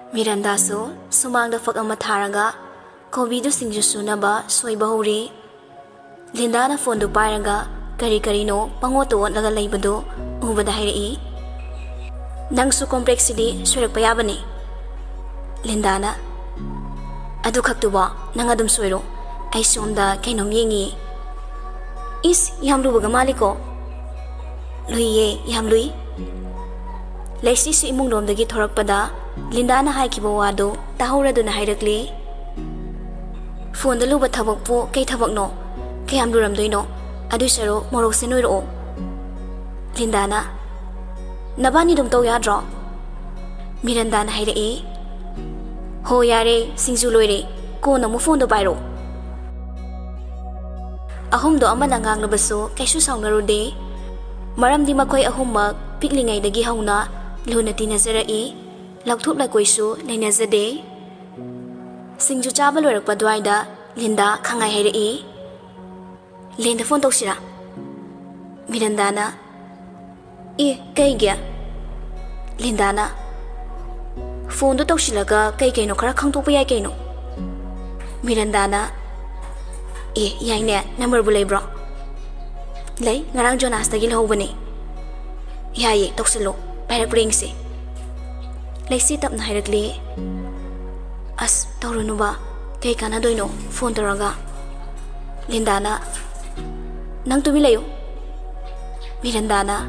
Mirandasu sumangda fak ama tharaga kobidu singju sunaba soiba hori. Lindana phone du pairaga kari karino pangoto laga leibadu ubada hairi. Nangsu complexity soirakpa yabani. Lindana adu khaktuba nang adum soiro ai somda kainom yengi. Is yamlu baga maliko. Luiye yamlui. Laisi si imung romdagi thorakpada Lindana haikiba wado tahuraduna hairakli. Phone da luba thabak po kay thabak no kayam luramdoino adu saro morok se noiro. Lindana nabani dum taw yadro. Mirandana hairai. Ho yare singju loire ko na mo phone do pairo. Ahum do ama nangang labaso kaysu saungarude. Maramdi makoy ahummak piklingay dagi hauna lunati nazarai. Lakthuk lakoisu lainazade. Singju chaba loirakpa dwaida Linda khangai hairai. Linda phone toksira. Mirandana kaigya. Lindana phone do toksilaga kaino khara khangtokpa yai kaino. Mirandana yaine number bu leibro. Lei ngarang Jonas tagi lhobani. Yaye toksilo pairak ringse. Laisi tapna hairakli. As taurunuba kay kana doino phone taraga. Lindana nang tumi layo. Mirandana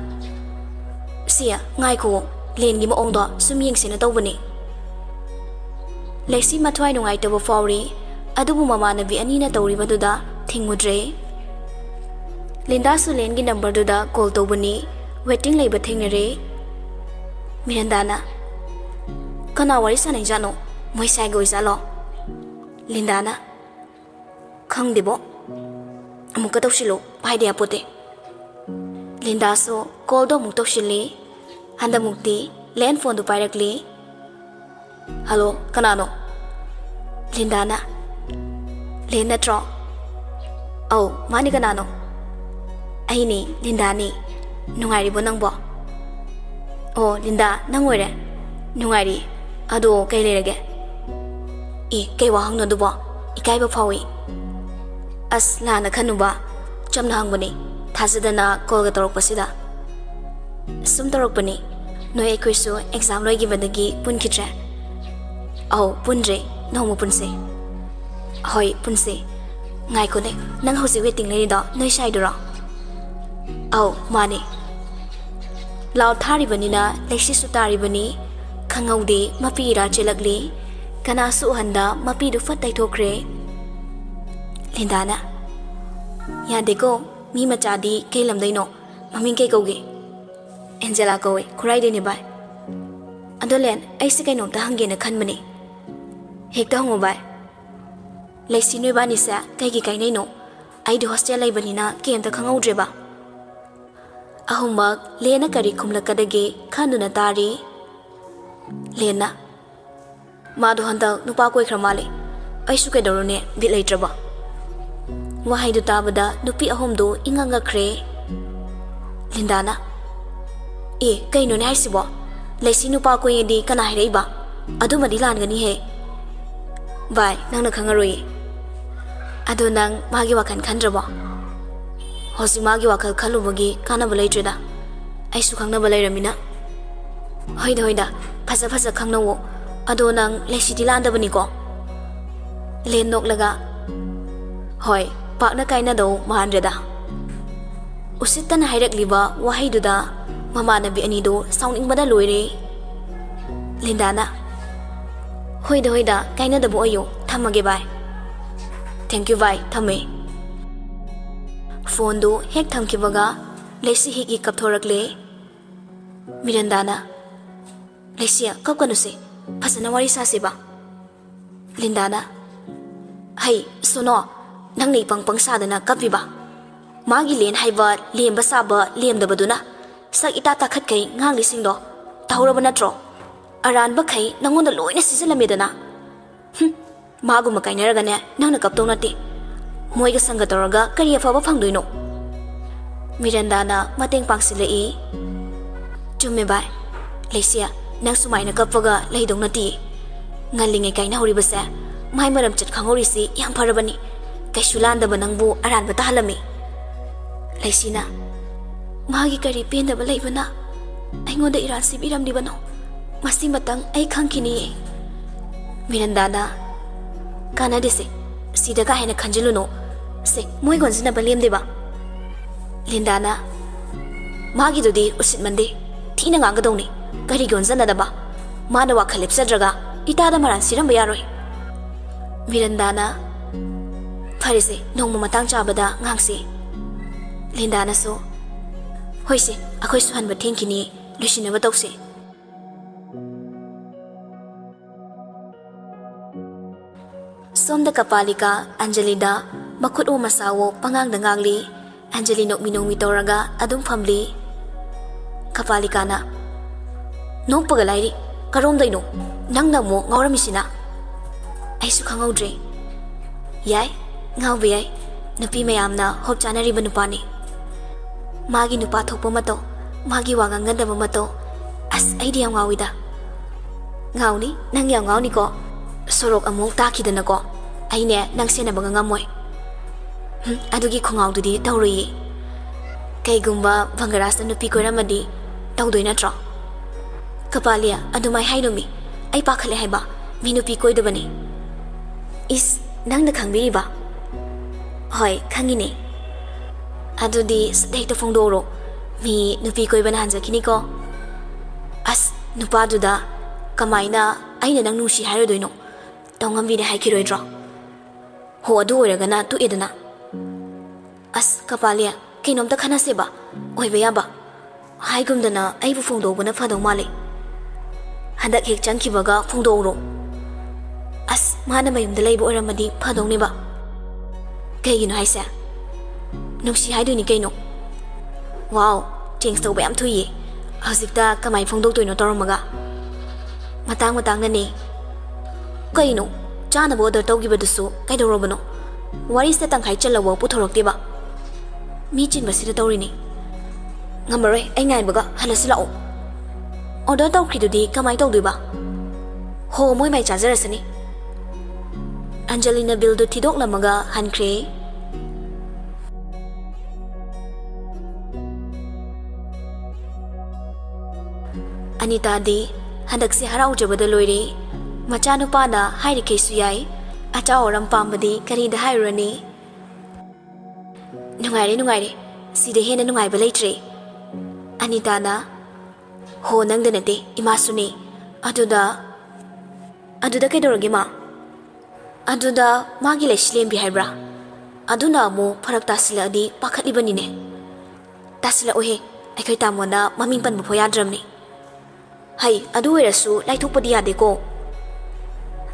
siya ngai ko lengi mo ongdo sumyeng sina tawbani. Laisi mathwai nungai tabo fauri adubu mamanabi anina tawribaduda thingmudre. Linda su lengi number duda call tawbani waiting leiba thingnare. Mirandana kana wari sanai jano moi sai goi jalo. Lindana khangdebo amuka tawsilo paide apote. Linda so call do muk tawsili handa mukti land phone do pairakli. Hello kanano. Lindana Linda tro. Oh mani kanano. Aini Lindani nungairi bo nangbo. Oh Linda nangoire nungairi ado kay lerage. Kay wahang no dubo ikay ba fawi. As lana kanuba chamna hangbani thazadana call ga torokpasida. Sum torokpani no ekwisu exam loi gibadagi punkitre. Oh punre no mo punse. Hoy punse ngai ko ne nang hosi waiting lei do noi sai duro. Oh mani law thari banina leksi sutari bani khangaude mapi ra chelakli kana su handa mapi du fatai thokre. Lindana ya deko mi machadi kelam daino maming kay kauge. Angela kowe kurai de ni bai. Adolen ai se kaino ta hange na khanmani. Hekta hongo bai. Leksi noi bani sa kai gi kai nei no ai du hostel lai banina kem ta khangaudre ba. Ahumak Lena kari kumlakadage khanduna tari. Lena madu handak nupa koi khramale ai su kai dorone bit leitraba. Wahai du tabada nupi ahom do inganga khre. Lindana kaino ne haisibo leisi nupa koi di kana hiraiba adu madi langani he. Bai nang na khangaroi. Adu nang magi wakan khandraba. Hosi magi wakal khalubagi kana balai treda ai su khangna balai ramina. Hoida phasa phasa khangnawo ado nang leisi dilanda bani ko. Len nok laga hoi pakna kaina do mahanreda. Usitana hairakliba wahaiduda mamanabi ani do sounding bada loire. Lindana hoida kaina dabo ayo thamage bai. Thank you bai thame. Phone do hek thamkibaga leisi hiki kapthorakle. Mirandana leisia kapkanuse phasana wari saseba. Lindana hai sono nang nei pangpang sadana kapiba. Magi len haiba lemba saba lemdabaduna sak ita takhat kai ngang lising do tahuraba natro. Aran ba khai nangonda loina sisalamedana. Magu makainaraga ne nangna kaptonati. Moiga sanga toraga kari afaba phangdoino. Mirandana mateng pangsilai. Chumme bai. Leisia nang sumaina kappaga leidong nati. Ngalingay kay nahuribase, may maramchat kangorisi yang parabani. Kay sulandaba nangbu aran ba tahalami. Laisina, magi kari penda ba laibana. Ay ngonda irasi biram di bano. Masi matang ay kangkini. Mirandana, kana dese, sida ka hena kanjilu no. Se, moy gonzina ba liem diba? Lindana, magi dodi usit mandi. Tina nga gadong ni, kari gonzana daba. Mana wa kalipsa draga, itada maran siram ba yaroy. Mirandana, Farisi, nong mamatang chabada ngangsi. Lindana so, hoise, ako'y suhan ba tingkini, lusina ba tawsi? Somda kapalika, Angelida, makut o masawo, pangang dangangli, Angeli minong mitoraga, adong family. Kapalika na, nong pagalayri, karom day no, nang mo, ngawramisina. Ay sukhangaudre. Yay, ngaw biyay, nupi mayam na hop chana riba nupani. Magi nupa thokpa mato, magi wagang ganda mato, as ay di ang ngawida. Ngaw ni, nang yaw ngaw ni ko, sorok among takida na ko, ay ne, nang sena baga ngamoy. Adugi ko ngaw dudi tawroyi. Kay gumba, banggaras na nupi ko ramadi, tawdoy na tro. Kapalya, adumay hay numi, ay pakale hay ba, minupi ko'y da ba ni? Is, nang nakangbiri ba? Hoy, kangini. Ado di, sa dahito fong doro, mi nupi ko'y ba nahansa kini ko? As, nupado da, kamay na, ay na nang nusi haro doy no, tawngam bina hay kiroy dro. Ho adu oraga na, tu eda na. As, kapalya, kainom da kana se ba? Oy baya ba? Hay gumda na, ay bu fong dogo na fadaw mali. Handak hek chan kibaga fong doro. As, mana mayumda laybo oramadi padong ni ba? Kaygino hay sa? Nungsi hay doy ni kayno. Wow, change tawba yam tuyi. Hausikta kamay fong dog toy no toromaga. Matang na ni. Kayno, chana bo order tawgi badusu, kay doro bano. Wari sa tangkay chalawa putorok di ba? Michin ba sila tawri ni? Ngamaroy, ay ngayon baga, halas sila o. Order tawkri do di kamay tawdoy ba? Ho, mo'y may charger ni. Angelina Bildo tidok na mga hankre. Anita di, handak si haraw jabada loire. Machano pa na hayri kay suyay. Acha orang pambadi karinda hayrani. Nungayri, si dehe na nungay balay tre. Anita na, ho nang danate, imaso ni. Aduda kay doragi ma. Aduda magi leslim bihayra. Aduna mo parak tasila di pakat liba nine. Tasila ohe, ay kay tamo na mamimpan mo po yadram ni. Hay, adu rasu lai thuk padi ade ko.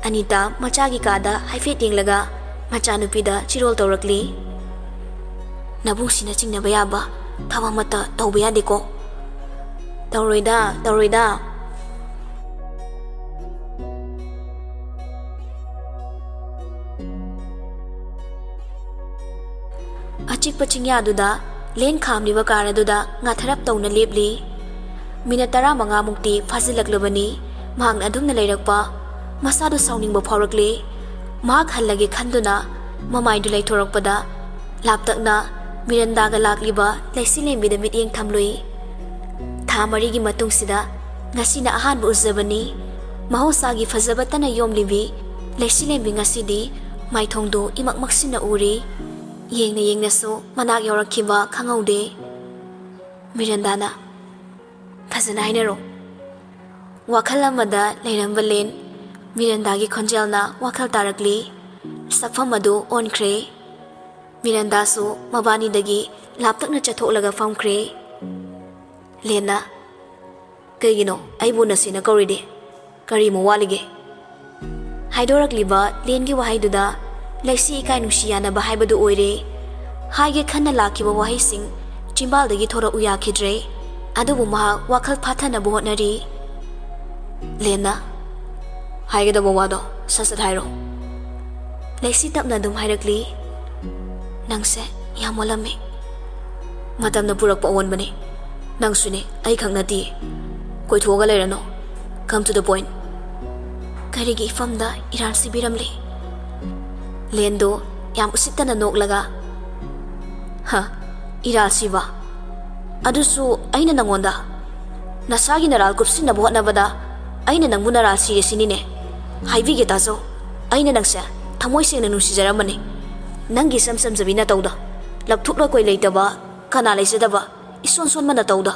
Anita machagi kada haifet yenglaga machanupida chirol tawrakli. Nabung sina chingna bayaba thawa mata tawba yade ko. Tawroida. Achik pachingya aduda len khamliba kar aduda ngatharap tawna lepli. Minat 15 mukti fazilaklabani mahang adumna leirakpa masado sawningba phawrakli. Mahak hallage khanduna mamaydu leithorakpada laptakna Mirandaga lakliba laisilembida mityeng thamlui. Tha marigi matungsida ngasina ahanba uzabani mahosagi fazaba tana yomlibi laisilembi ngasidi maithongdo imakmaksina uri. Yengna so manak yaurakhiba khangaude. Mirandana fazana hainaro. Wakhal amada leiramba len Mirandagi khonjelna wakhal tarakli. Sakfam adu onkhre. Miranda su mabani dagi laptakna chatholaga famkhre. Lena kaygino aibu nasina kauride kari mo walige. Haidorakliba lengi wahaiduda laisi ikai nungsiyana bahaibadu oire. Haige khanna lakiba wahaising chimbaldagi thora uyakhidre. Adubu maha wakhal phathana bohotnari. Lena haigedaba wado sasat hairo. Laisi tapna dum hairakli. Nangse yam walame. Matamna purakpa onbani. Nangsune ai khangnati. Koithoga leirano. Come to the point. ꯀꯔꯤꯒꯤ ꯏꯐꯝꯗ ꯏꯔꯥꯜ ꯁꯤꯕꯤꯔꯝꯂꯤ? ꯂꯦꯟꯗꯣ ꯌꯥꯝ ꯎꯁꯤꯠꯇꯅ ꯅꯣꯛꯂꯒ, ꯏꯔꯥꯜ ꯁꯤꯕ? ꯑꯗꯨꯁꯨ ꯑꯩꯅ ꯅꯪꯉꯣꯟꯗ ꯅꯁꯥꯒꯤ ꯅꯔꯥꯜ ꯀꯨꯞꯁꯤꯟꯅꯕ ꯍꯣꯠꯅꯕꯗ ꯑꯩꯅ ꯅꯪꯕꯨ ꯅꯔꯥꯜ ꯁꯤꯔꯦꯁꯤꯅꯤꯅꯦ. ꯍꯥꯏꯕꯤꯒꯦ ꯇꯥꯖꯧ, ꯑꯩꯅ ꯅꯪꯁꯦ ꯊꯃꯣꯏ ꯁꯦꯡꯅ ꯅꯨꯡꯁꯤꯖꯔꯝꯕꯅꯤ. ꯅꯪꯒꯤ ꯏꯁꯝ ꯁꯝꯖꯕꯤ ꯅꯇꯧꯗ, ꯂꯞꯊꯣꯛ ꯂꯀꯣꯏ ꯂꯩꯇꯕ, ꯀꯅꯥ ꯂꯩꯖꯗꯕ ꯏꯁꯣꯟ ꯁꯣꯟꯕ ꯅꯇꯧꯗ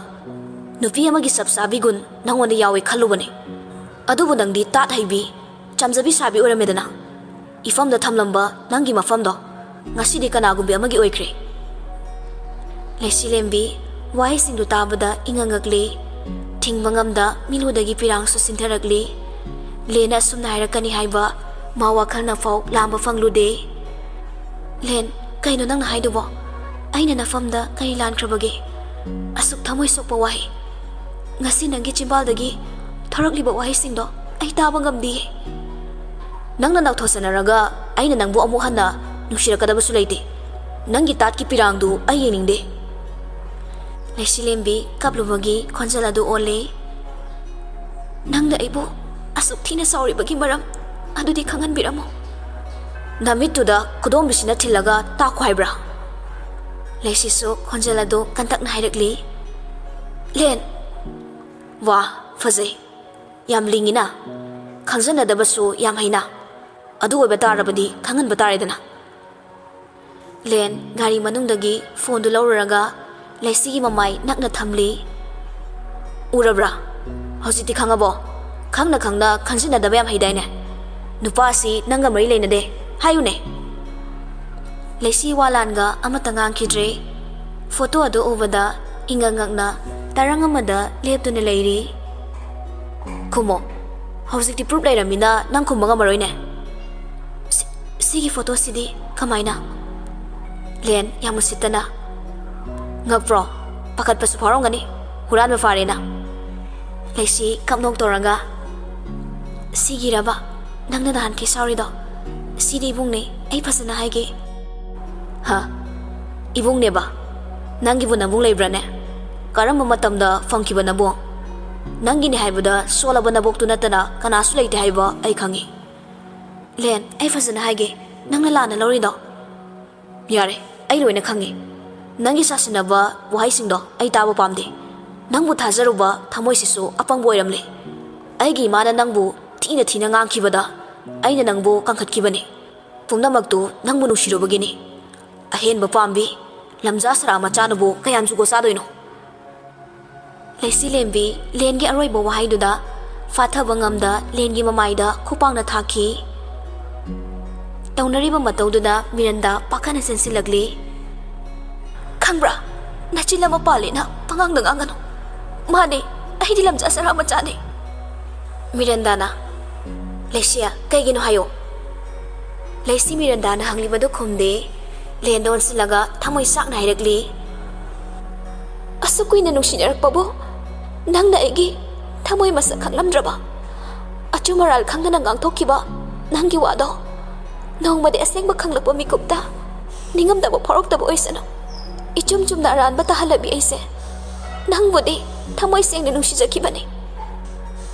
ꯅꯨꯄꯤ ꯑꯃꯒꯤ ꯆꯞ ꯆꯥꯕꯤ ꯒꯨꯟ ꯅꯪꯉꯣꯟꯗ ꯌꯥꯎꯋꯦ ꯈꯜꯂꯨꯕꯅꯤ. ꯑꯗꯨꯕꯨ ꯅꯪꯗꯤ ꯇꯥꯠ ꯍꯩꯕꯤ, ꯆꯝꯖꯕꯤ ꯁꯥꯕꯤ ꯑꯣꯏꯔꯝꯃꯦꯗꯅ. ꯏꯐꯝꯗ ꯊꯝꯂꯝꯕ ꯅꯪꯒꯤ ꯃꯐꯝꯗꯣ ꯉꯁꯤꯗꯤ ꯀꯅꯥꯒꯨꯝꯕꯤ ꯑꯃꯒꯤ ꯑꯣꯏꯈ꯭ꯔꯦ. ꯂꯩꯁꯤꯂꯦꯝꯕꯤ ꯋꯥꯍꯩꯁꯤꯡꯗꯨ ꯇꯥꯕꯗ ꯏꯉꯛꯉꯛꯂꯤ. ꯊꯤꯡꯕ ꯉꯝꯗ ꯃꯤꯂꯨꯗꯒꯤ ꯄꯤꯔꯥꯡꯁꯨ ꯁꯤꯟꯊꯔꯛꯂꯤ. ꯂꯦꯟꯅ ꯑꯁꯨꯝꯅ ꯍꯥꯏꯔꯛꯀꯅꯤ ꯍꯥꯏꯕ ꯃꯥ ꯋꯥꯈꯜꯅꯐꯥꯎ ꯂꯥꯝꯕ ꯐꯪꯂꯨꯗꯦ. ꯂꯦꯟ, ꯀꯩꯅꯣ ꯅꯪꯅ ꯍꯥꯏꯗꯨꯕꯣ? ꯑꯩꯅ ꯅꯐꯝꯗ ꯀꯔꯤ ꯂꯥꯟꯈ꯭ꯔꯕꯒꯦ? ꯑꯁꯨꯛ ꯊꯃꯣꯏ ꯁꯣꯛꯄ ꯋꯥꯍꯩ, ꯉꯁꯤ ꯅꯪꯒꯤ ꯆꯤꯝꯕꯥꯜꯗꯒꯤ ꯊꯣꯔꯛꯂꯤꯕ ꯋꯥꯍꯩꯁꯤꯡꯗꯣ ꯑꯩ ꯇꯥꯕ ꯉꯝꯗꯤꯌꯦ. ꯅꯪꯅ ꯅꯥꯎꯊꯣꯛꯆꯅꯔꯒ ꯑꯩꯅ ꯅꯪꯕꯨ ꯑꯃꯨꯛ ꯍꯟꯅ ꯅꯨꯡꯁꯤꯔꯛꯀꯗꯕꯁꯨ ꯂꯩꯇꯦ. ꯅꯪꯒꯤ ꯇꯥꯠꯀꯤ ꯄꯤꯔꯥꯡꯗꯨ ꯑꯩ ꯌꯦꯡꯅꯤꯡꯗꯦ. ꯂꯩꯁꯤꯂꯦꯝꯕꯤ ꯀꯞꯂꯨꯕꯒꯤ ꯈꯣꯟꯖꯦꯜ ꯑꯗꯨ ꯑꯣꯜꯂꯦ. ꯅꯪꯅ ꯑꯩꯕꯨ ꯑꯁꯨꯛ ꯊꯤꯅ ꯁꯥꯎꯔꯤꯕꯒꯤ ꯃꯔꯝ ꯑꯗꯨꯗꯤ ꯈꯪꯍꯟꯕꯤꯔꯝꯃꯣ. ꯅꯃꯤꯠꯇꯨꯗ ꯈꯨꯗꯣꯝꯕꯤꯁꯤꯅ ꯊꯤꯜꯂꯒ ꯇꯥꯛꯈꯣ ꯍꯥꯏꯕ꯭ꯔꯥ? ꯂꯩꯁꯤꯁꯨ ꯈꯣꯟꯖꯦꯜ ꯑꯗꯨ ꯀꯟꯇꯛꯅ ꯍꯥꯏꯔꯛꯂꯤ. ꯂꯦꯟ, ꯋꯥ ꯐꯖꯩ, ꯌꯥꯝ ꯂꯤꯡꯉꯤꯅ, ꯈꯪꯖꯟꯅꯗꯕꯁꯨ ꯌꯥꯝ ꯍꯩꯅ. ꯑꯗꯨ ꯑꯣꯏꯕ ꯇꯥꯔꯕꯗꯤ ꯈꯪꯍꯟꯕ ꯇꯥꯔꯦꯗꯅ. ꯂꯦꯟ ꯒꯥꯔꯤ ꯃꯅꯨꯡꯗꯒꯤ ꯐꯣꯟꯗꯨ ꯂꯧꯔꯨꯔꯒ ꯂꯩꯁꯤꯒꯤ ꯃꯃꯥꯏ ꯅꯛꯅ ꯊꯝꯂꯤ. ꯎꯔꯕ꯭ꯔꯥ? ꯍꯧꯖꯤꯛꯇꯤ ꯈꯪꯉꯕꯣ? ꯈꯪꯅ ꯈꯪꯅ ꯈꯪꯖꯤꯟꯅꯗꯕ ꯌꯥꯝ ꯍꯩꯗꯥꯏꯅꯦ. ꯅꯨꯄꯥ ꯑꯁꯤ ꯅꯪꯒ ꯃꯔꯤ ꯂꯩꯅꯗꯦ ꯍꯥꯏꯌꯨꯅꯦ. ꯂꯩꯁꯤ ꯋꯥꯂꯥꯟꯒ ꯑꯃꯠꯇ ꯉꯥꯡꯈꯤꯗ꯭ꯔꯦ. ꯐꯣꯇꯣ ꯑꯗꯨ ꯎꯕꯗ ꯏꯉꯛꯉꯛꯅ ꯇꯔꯪ ꯑꯃꯗ ꯂꯦꯞꯇꯨꯅ ꯂꯩꯔꯤ. ꯈꯨꯝꯃꯣ, ꯍꯧꯖꯤꯛꯇꯤ ꯄ꯭ꯔꯨꯞ ꯂꯩꯔꯝꯃꯤꯅ ꯅꯪ ꯈꯨꯝꯕ ꯉꯝꯃꯔꯣꯏꯅꯦ. ꯁꯤꯒꯤ ꯐꯣꯇꯣꯁꯤꯗꯤ ꯀꯃꯥꯏꯅ? ꯂꯦꯟ ꯌꯥꯝ ꯎꯁꯤꯠꯇꯅ, ꯉꯛꯄ꯭ꯔꯣ? ꯄꯥꯈꯠꯄꯁꯨ ꯐꯥꯎꯔꯝꯒꯅꯤ, ꯍꯨꯔꯥꯟꯕ ꯐꯥꯔꯦꯅ. ꯂꯩꯁꯤ ꯀꯞꯅꯣꯛ ꯇꯧꯔꯒ, ꯁꯤꯒꯤꯔꯕ ꯅꯪꯅ ꯅꯍꯥꯟꯈꯩ ꯁꯥꯎꯔꯤꯗꯣ? ꯁꯤꯗꯤ ꯏꯕꯨꯡꯅꯦ, ꯑꯩ ꯐꯖꯅ ꯍꯥꯏꯒꯦ. ꯏꯕꯨꯡꯅꯦꯕ? ꯅꯪꯒꯤꯕꯨ ꯅꯕꯨꯡ ꯂꯩꯕ꯭ꯔꯥꯅꯦ? ꯀꯔꯝꯕ ꯃꯇꯝꯗ ꯐꯪꯈꯤꯕ ꯅꯕꯨꯡ? ꯅꯪꯒꯤꯅꯦ ꯍꯥꯏꯕꯗ ꯁꯣꯜꯂꯕ ꯅꯕꯣꯛꯇꯨ ꯅꯠꯇꯅ ꯀꯅꯥꯁꯨ ꯂꯩꯇꯦ ꯍꯥꯏꯕ ꯑꯩ ꯈꯪꯉꯤ. ꯂꯦꯟ, ꯑꯩ ꯐꯖꯅ ꯍꯥꯏꯒꯦ, ꯅꯪꯅ ꯂꯥꯟꯅ ꯂꯧꯔꯤꯗꯣ. ꯌꯥꯔꯦ, ꯑꯩ ꯂꯣꯏꯅ ꯈꯪꯉꯤ. ꯅꯪꯒꯤ ꯁꯥꯁꯤꯟꯅꯕ ꯋꯥꯍꯩꯁꯤꯡꯗꯣ ꯑꯩ ꯇꯥꯕ ꯄꯥꯝꯗꯦ. ꯅꯪꯕꯨ ꯊꯥꯖꯔꯨꯕ ꯊꯃꯣꯏꯁꯤꯁꯨ ꯑꯄꯪꯕ ꯑꯣꯏꯔꯝꯂꯦ. ꯑꯩꯒꯤ ꯏꯃꯥꯅ ꯅꯪꯕꯨ ꯊꯤꯅ ꯊꯤꯅ ꯉꯥꯡꯈꯤꯕꯗ ꯑꯩꯅ ꯅꯪꯕꯨ ꯀꯟꯈꯠꯈꯤꯕꯅꯤ. ꯄꯨꯝꯅꯃꯛꯇꯨ ꯅꯪꯕꯨ ꯅꯨꯡꯁꯤꯔꯨꯕꯒꯤꯅꯤ. ꯑꯍꯦꯟꯕ ꯄꯥꯝꯕꯤ, ꯂꯝꯖꯥ ꯁꯔꯥ ꯃꯆꯥꯅꯕꯨ ꯀꯌꯥꯝ ꯖꯨꯒꯣꯠ ꯆꯥꯗꯣꯏꯅꯣ? ꯂꯩꯁꯤꯂꯦꯝꯕꯤ ꯂꯦꯟꯒꯤ ꯑꯔꯣꯏꯕ ꯋꯥꯍꯩꯗꯨꯗ ꯐꯥꯊꯕ ꯉꯝꯗ ꯂꯦꯟꯒꯤ ꯃꯃꯥꯏꯗ ꯈꯨꯄꯥꯛꯅ ꯊꯥꯈꯤ. ꯇꯧꯅꯔꯤꯕ ꯃꯇꯧꯗꯨꯗ ꯃꯤꯔꯟꯗꯥ ꯄꯥꯈꯠꯅ ꯆꯦꯟꯁꯤꯜꯂꯛꯂꯤ. ꯈꯪꯕ꯭ꯔꯥ, ꯅꯆꯤꯟ ꯑꯃ ꯄꯥꯜꯂꯦꯅ ꯄꯉꯥꯡꯗ ꯉꯥꯡꯒꯅꯨ. ꯃꯥꯅꯦ, ꯑꯩꯗꯤ ꯂꯝꯖꯥ ꯁꯔꯥ ꯃꯆꯥꯅꯦ. ꯃꯤꯔꯟꯗꯥꯅ, ꯂꯩꯁꯤꯌꯥ ꯀꯩꯒꯤꯅꯣ ꯍꯥꯏꯌꯣ. ꯂꯩꯁꯤ ꯃꯤꯔꯟꯗꯥꯅ ꯍꯪꯂꯤꯕꯗꯨ ꯈꯨꯝꯗꯦ. ꯂꯦꯟꯗ ꯑꯣꯟꯁꯤꯜꯂꯒ ꯊꯃꯣꯏ ꯆꯥꯛꯅ ꯍꯥꯏꯔꯛꯂꯤ. ꯑꯁꯨꯛ ꯀꯨꯏꯅ ꯅꯨꯡꯁꯤꯅꯔꯛꯄꯕꯨ ꯅꯪꯅ ꯑꯩꯒꯤ ꯊꯃꯣꯏ ꯃꯁꯛ ꯈꯪꯂꯝꯗ꯭ꯔꯕ? ꯑꯆꯨꯝ ꯑꯔꯥꯜ ꯈꯪꯗꯅ ꯉꯥꯡꯊꯣꯛꯈꯤꯕ ꯅꯪꯒꯤ ꯋꯥꯗꯣ ꯅꯣꯡꯃꯗꯤ ꯑꯁꯦꯡꯕ ꯈꯪꯂꯛꯄ ꯃꯤꯀꯨꯞꯇ ꯅꯤꯡꯉꯝꯗꯕ ꯐꯥꯎꯔꯛꯇꯕ ꯑꯣꯏꯁꯅꯨ. ꯏꯆꯨꯝ ꯆꯨꯝꯅ ꯑꯔꯥꯟꯕ ꯇꯥꯍꯜꯂꯕꯤ ꯑꯩꯁꯦ ꯅꯪꯕꯨꯗꯤ ꯊꯃꯣꯏ ꯁꯦꯡꯅ ꯅꯨꯡꯁꯤꯖꯈꯤꯕꯅꯤ.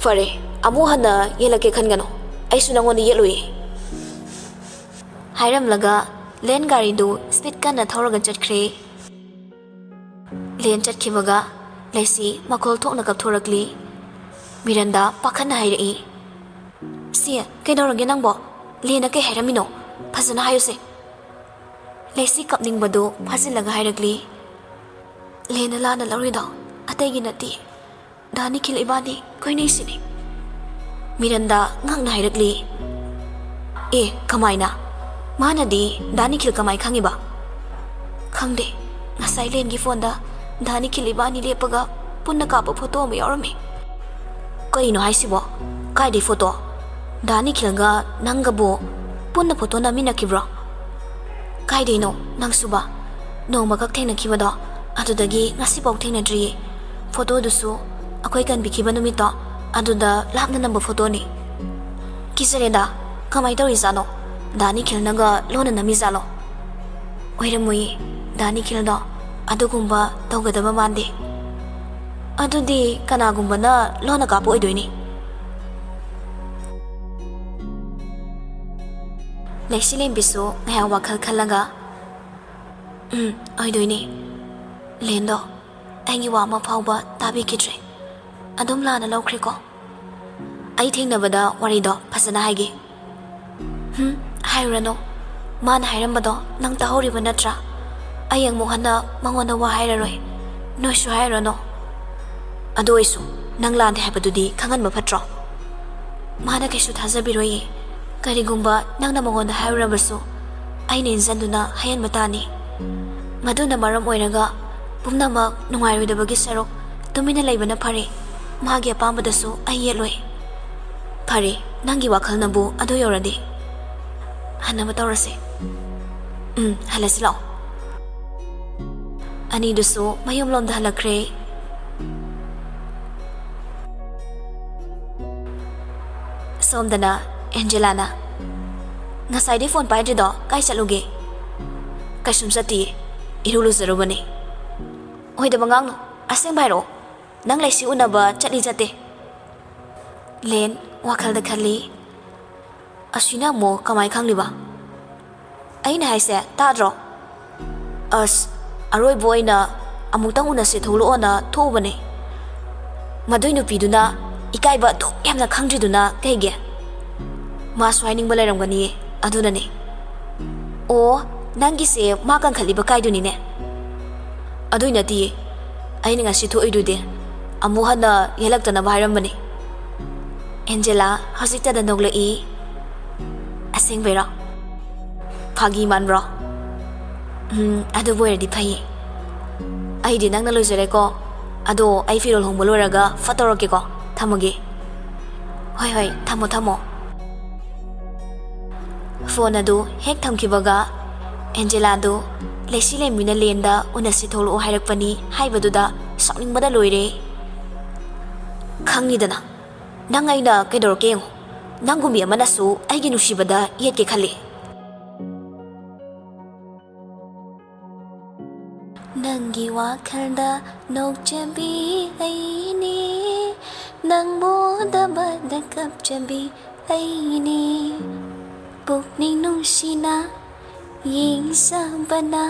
ꯐꯔꯦ, ꯑꯃꯨꯛ ꯍꯟꯅ ꯌꯦꯠꯂꯛꯀꯦ ꯈꯟꯒꯅꯨ. ꯑꯩꯁꯨ ꯅꯪꯉꯣꯟꯗ ꯌꯦꯠꯂꯨꯏ. ꯍꯥꯏꯔꯝꯂꯒ ꯂꯦꯟ ꯒꯥꯔꯤꯗꯨ ꯁ꯭ꯄꯤꯗ ꯀꯟꯅ ꯊꯧꯔꯒ ꯆꯠꯈ꯭ꯔꯦ. ꯂꯦꯟ ꯆꯠꯈꯤꯕꯒ ꯂꯩꯁꯤ ꯃꯈꯣꯜ ꯊꯣꯛꯅ ꯀꯞꯊꯣꯔꯛꯂꯤ. ꯃꯤꯔꯟꯗꯥ ꯄꯥꯈꯠꯅ ꯍꯥꯏꯔꯛꯏ. ꯁꯤ ꯀꯩꯗꯧꯔꯒꯦ ꯅꯪꯕꯣ? ꯂꯦꯟꯅ ꯀꯩ ꯍꯥꯏꯔꯝꯃꯤꯅꯣ? ꯐꯖꯅ ꯍꯥꯏꯌꯨꯁꯦ. ꯂꯩꯁꯤ ꯀꯞꯅꯤꯡꯕꯗꯨ ꯐꯥꯖꯤꯜꯂꯒ ꯍꯥꯏꯔꯛꯂꯤ. ꯂꯦꯟꯅ ꯂꯥꯟꯅ ꯂꯧꯔꯤꯗꯣ ꯑꯇꯩꯒꯤ ꯅꯠꯇꯦ, ꯗꯥ ꯅꯤꯈꯤꯜ ꯏꯕꯥꯅꯤ ꯀꯣꯏꯅꯩꯁꯤꯅꯤ. ꯃꯤꯔꯟꯗꯥ ꯉꯛꯅ ꯍꯥꯏꯔꯛꯂꯤ. ꯀꯃꯥꯏꯅ? ꯃꯥꯅꯗꯤ ꯗꯥ ꯅꯤꯈꯤꯜ ꯀꯃꯥꯏ ꯈꯪꯉꯤꯕ? ꯈꯪꯗꯦ, ꯉꯁꯥꯏ ꯂꯦꯟꯒꯤ ꯐꯣꯟꯗ ꯗꯥ ꯅꯤꯈꯤꯜ ꯏꯕꯥꯅꯤ ꯂꯦꯞꯄꯒ ꯄꯨꯟꯅ ꯀꯥꯞꯄ ꯐꯣꯇꯣ ꯑꯃ ꯌꯥꯎꯔꯝꯃꯤ. ꯀꯩꯅꯣ ꯍꯥꯏꯁꯤꯕꯣ? ꯀꯥꯏꯗꯩ ꯐꯣꯇꯣ? ꯗꯥ ꯅꯤꯈꯤꯜꯒ ꯅꯪꯒꯕꯨ ꯄꯨꯟꯅ ꯐꯣꯇꯣ ꯅꯝꯃꯤꯟꯅꯈꯤꯕ꯭ꯔꯣ? ꯀꯥꯏꯗꯩꯅꯣ ꯅꯪꯁꯨꯕ? ꯅꯣꯡꯃꯈꯛ ꯊꯦꯡꯅꯈꯤꯕꯗꯣ, ꯑꯗꯨꯗꯒꯤ ꯉꯁꯤꯐꯥꯎ ꯊꯦꯡꯅꯗ꯭ꯔꯤꯌꯦ. ꯐꯣꯇꯣꯗꯨꯁꯨ ꯑꯩꯈꯣই ꯀꯟꯕꯤꯈꯤꯕ ꯅꯨꯃꯤꯠꯇꯣ ꯑꯗꯨꯗ ꯂꯥꯞꯅ ꯅꯝꯕ ꯐꯣꯇꯣꯅꯤ. ꯀꯤꯖꯔꯦꯗ, ꯀꯃꯥꯏ ꯇꯧꯔꯤꯖꯥꯠꯅꯣ? ꯗꯥ ꯅꯤꯈꯤꯜꯅꯒ ꯂꯣꯟꯅ ꯅꯝꯃꯤꯖꯥꯠꯂꯣ? ꯑꯣꯏꯔꯝꯃꯣꯏꯌꯦ, ꯗꯥ ꯅꯤꯈꯤꯜꯗꯣ ꯑꯗꯨꯒꯨꯝꯕ ꯇꯧꯒꯗꯕ ꯃꯥꯟꯗꯦ. ꯑꯗꯨꯗꯤ ꯀꯅꯥꯒꯨꯝꯕꯅ ꯂꯣꯟꯅ ꯀꯥꯞꯄ ꯑꯣꯏꯗꯣꯏꯅꯤ. ꯂꯩꯁꯤꯂꯦꯝꯕꯤꯁꯨ ꯉꯥꯏꯍꯥꯛ ꯋꯥꯈꯜ ꯈꯜꯂꯒ ꯑꯣꯏꯗꯣꯏꯅꯤ. ꯂꯦꯟꯗꯣ ꯑꯩꯒꯤ ꯋꯥ ꯑꯃ ꯐꯥꯎꯕ ꯇꯥꯕꯤꯈꯤꯗ꯭ꯔꯦ. ꯑꯗꯨꯝ ꯂꯥꯟꯅ ꯂꯧꯈ꯭ꯔꯦꯀꯣ. ꯑꯩ ꯊꯦꯡꯅꯕꯗ ꯋꯥꯔꯤꯗꯣ ꯐꯖꯅ ꯍꯥꯏꯒꯦ. ꯍꯥꯏꯔꯨꯔꯅꯨ. ꯃꯥꯅ ꯍꯥꯏꯔꯝꯕꯗꯣ ꯅꯪ ꯇꯥꯍꯧꯔꯤꯕ ꯅꯠꯇ꯭ꯔꯥ? ꯑꯩ ꯑꯃꯨꯛ ꯍꯟꯅ ꯃꯉꯣꯟꯗ ꯋꯥ ꯍꯥꯏꯔꯔꯣꯏ. ꯅꯣꯏꯁꯨ ꯍꯥꯏꯔꯨꯔꯅꯨ. ꯑꯗꯨ ꯑꯣꯏꯁꯨ ꯅꯪ ꯂꯥꯟꯗꯦ ꯍꯥꯏꯕꯗꯨꯗꯤ ꯈꯪꯍꯟꯕ ꯐꯠꯇ꯭ꯔꯣ? ꯃꯥꯅ ꯀꯩꯁꯨ ꯊꯥꯖꯕꯤꯔꯣꯏꯌꯦ. ꯀꯔꯤꯒꯨꯝꯕ ꯅꯪꯅ ꯃꯉꯣꯟꯗ ꯍꯥꯏꯔꯨꯔꯕꯁꯨ ꯑꯩꯅ ꯏꯟꯖꯟꯗꯨꯅ ꯍꯥꯏꯍꯟꯕ ꯇꯥꯅꯤ. ꯃꯗꯨꯅ ꯃꯔꯝ ꯑꯣꯏꯔꯒ ꯄꯨꯝꯅꯃꯛ ꯅꯨꯡꯉꯥꯏꯔꯣꯏꯗꯕꯒꯤ ꯁꯔꯨꯛ ꯇꯨꯃꯤꯟꯅ ꯂꯩꯕꯅ ꯐꯔꯦ. ꯃꯥꯒꯤ ꯑꯄꯥꯝꯕꯗꯁꯨ ꯑꯩ ꯌꯦꯠꯂꯣꯏ. ꯐꯔꯦ, ꯅꯪꯒꯤ ꯋꯥꯈꯜꯅꯕꯨ ꯑꯗꯨ ꯌꯧꯔꯗꯤ ꯍꯟꯅꯕ ꯇꯧꯔꯁꯤ. ꯍꯜꯂꯁꯤ ꯂꯥꯛꯑꯣ. ꯑꯅꯤꯗꯨꯁꯨ ꯃꯌꯨꯝꯂꯣꯝꯗ ꯍꯜꯂꯛꯈ꯭ꯔꯦ. ꯁꯣꯝꯗꯅ ꯑꯦꯟꯖꯦꯂꯥꯅ ꯉꯁꯥꯏꯗꯩ ꯐꯣꯟ ꯄꯥꯏꯗ꯭ꯔꯤꯗꯣ ꯀꯥꯏ ꯆꯠꯂꯨꯒꯦ? ꯀꯩꯁꯨꯝ ꯆꯠꯇꯤꯌꯦ. ꯏꯔꯨ ꯂꯨꯖꯔꯨꯕꯅꯦ. ꯑꯣꯏꯗꯕ ꯉꯥꯡꯅꯨ. ꯑꯁꯦꯡꯕ ꯍꯥꯏꯔꯛꯑꯣ. ꯅꯪ ꯂꯩꯁꯤ ꯎꯅꯕ ꯆꯠꯂꯤ ꯆꯠꯇꯦ? ꯂꯦꯟ ꯋꯥꯈꯜꯗ ꯈꯜꯂꯤ. ꯑꯁꯤꯅ ꯑꯃꯨꯛ ꯀꯃꯥꯏ ꯈꯪꯂꯤꯕ? ꯑꯩꯅ ꯍꯥꯏꯁꯦ ꯇꯥꯗ꯭ꯔꯣ? ꯑꯁ, ꯑꯔꯣꯏꯕ ꯑꯣꯏꯅ ꯑꯃꯨꯛꯇꯪ ꯎꯅꯁꯦ ꯊꯣꯛꯂꯛꯑꯣꯅ ꯊꯣꯛꯎꯕꯅꯦ. ꯃꯗꯨꯏ ꯅꯨꯄꯤꯗꯨꯅ ꯏꯀꯥꯏꯕ ꯑꯗꯨꯛ ꯌꯥꯝꯅ ꯈꯪꯗ꯭ꯔꯤꯗꯨꯅ ꯀꯩꯒꯤ? ꯃꯥꯁꯨ ꯍꯥꯏꯅꯤꯡꯕ ꯂꯩꯔꯝꯒꯅꯤꯌꯦ. ꯑꯗꯨꯅꯅꯦ. ꯑꯣ, ꯅꯪꯒꯤꯁꯦ ꯃꯥ ꯀꯟꯈꯠꯂꯤꯕ ꯀꯥꯏꯗꯨꯅꯤꯅꯦ. ꯑꯗꯨꯏ ꯅꯠꯇꯤꯌꯦ. ꯑꯩꯅ ꯉꯁꯤ ꯊꯣꯛꯏꯗꯨꯗꯤ ꯑꯃꯨꯛ ꯍꯟꯅ ꯌꯦꯜꯂꯛꯇꯅꯕ ꯍꯥꯏꯔꯝꯕꯅꯦ. ꯑꯦꯟꯖꯦꯂꯥ ꯍꯧꯖꯤꯛꯇꯗ ꯅꯣꯛꯂꯛꯏ. ꯑꯁꯦꯡꯕꯩꯔꯣ? ꯐꯥꯒꯤ ꯃꯥꯟꯕ꯭ꯔꯣ? ꯑꯗꯨꯕꯨ ꯑꯣꯏꯔꯗꯤ ꯐꯩꯌꯦ. ꯑꯩꯗꯤ ꯅꯪꯅ ꯂꯣꯏꯖꯔꯦꯀꯣ. ꯑꯗꯣ ꯑꯩ ꯐꯤꯔꯣꯜ ꯍꯣꯡꯕ ꯂꯣꯏꯔꯒ ꯐꯠ ꯇꯧꯔꯛꯀꯦꯀꯣ. ꯊꯝꯃꯒꯦ. ꯍꯣꯏ, ꯊꯝꯃꯣ. ꯐꯣꯟ ꯑꯗꯨ ꯍꯦꯛ ꯊꯝꯈꯤꯕꯒ ꯑꯦꯟꯖꯦꯂꯥꯗꯨ ꯂꯩꯁꯤꯂꯦꯝꯕꯤꯅ ꯂꯦꯟꯗ ꯎꯅꯁꯤ ꯊꯣꯛꯂꯛꯑꯣ ꯍꯥꯏꯔꯛꯄꯅꯤ ꯍꯥꯏꯕꯗꯨꯗ ꯁꯥꯎꯅꯤꯡꯕꯗ ꯂꯣꯏꯔꯦ. ꯈꯪꯉꯤꯗꯅ ꯅꯪ ꯑꯩꯅ ꯀꯩꯗꯧꯔꯛꯀꯦ ꯌꯦꯡꯉꯣ. ꯅꯪꯒꯨꯝꯕꯤ ꯑꯃꯅꯁꯨ ꯑꯩꯒꯤ ꯅꯨꯡꯁꯤꯕꯗ ꯌꯦꯠꯀꯦ ꯈꯜꯂꯤ. ꯅꯪꯒꯤ ꯋꯥꯈꯜꯗ ꯅꯣꯛꯆꯕꯤ ꯑꯩꯅꯤ, ꯅꯪꯕꯨ ꯎꯗꯕꯗ ꯀꯞꯆꯕꯤ ꯑꯩꯅꯤ, ꯄꯨꯛꯅꯤꯡ ꯅꯨꯡꯁꯤꯅ ꯌꯦꯡꯖꯕꯅ.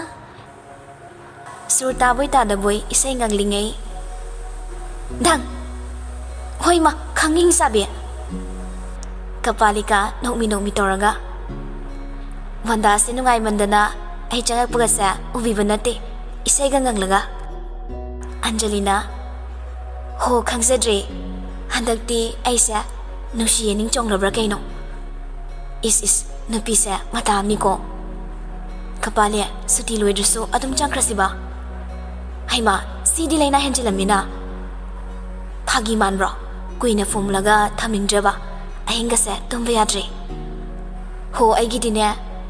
ꯁꯨꯔ ꯇꯥꯕꯣꯏ ꯇꯥꯗꯕꯣꯏ ꯏꯁꯩ ꯉꯪꯂꯤꯉꯩ ꯗꯪ ꯍꯣꯏꯃ ꯈꯪꯉꯤꯡ ꯆꯥꯕꯤ. ꯀꯄꯥꯂꯤꯀꯥ ꯅꯣꯛꯃꯤ ꯇꯧꯔꯒ ꯋꯟꯗꯥꯁꯦ ꯅꯨꯡꯉꯥꯏꯃꯟꯗꯅ ꯑꯩ ꯆꯪꯉꯛꯄꯒꯁꯦ ꯎꯕꯤꯕ ꯅꯠꯇꯦ, ꯏꯁꯩꯒ ꯉꯪꯂꯒ. ꯑꯟꯖꯂꯤꯅ ꯍꯣ ꯈꯪꯖꯗ꯭ꯔꯦ. ꯍꯟꯗꯛꯇꯤ ꯑꯩꯁꯦ ꯅꯨꯡꯁꯤ ꯌꯦꯅꯤꯡ ꯆꯣꯡꯂꯕ꯭ꯔꯥ ꯀꯩꯅꯣ? ꯏꯁ ꯅꯨꯄꯤꯁꯦ ꯃꯇꯥ ꯑꯃꯅꯤꯀꯣ. ꯀꯄꯥꯂꯦ, ꯁꯨꯇꯤ ꯂꯣꯏꯗ꯭ꯔꯁꯨ ꯑꯗꯨꯝ ꯆꯪꯈ꯭ꯔꯁꯤꯕ. ꯍꯩꯃꯥ, ꯁꯤꯗꯤ ꯂꯩꯅꯥ ꯍꯦꯟꯖꯤꯜꯂꯝꯃꯤꯅ. ꯐꯥꯒꯤ ꯃꯥꯟꯕ꯭ꯔꯣ? ꯀꯨꯏꯅ ꯐꯨꯝꯂꯒ ꯊꯝꯅꯤꯡꯗ꯭ꯔꯕ. ꯑꯍꯤꯡꯒꯁꯦ ꯇꯨꯝꯕ ꯌꯥꯗ꯭ꯔꯦ. ꯍꯣ, ꯑꯩꯒꯤꯗꯤꯅꯦ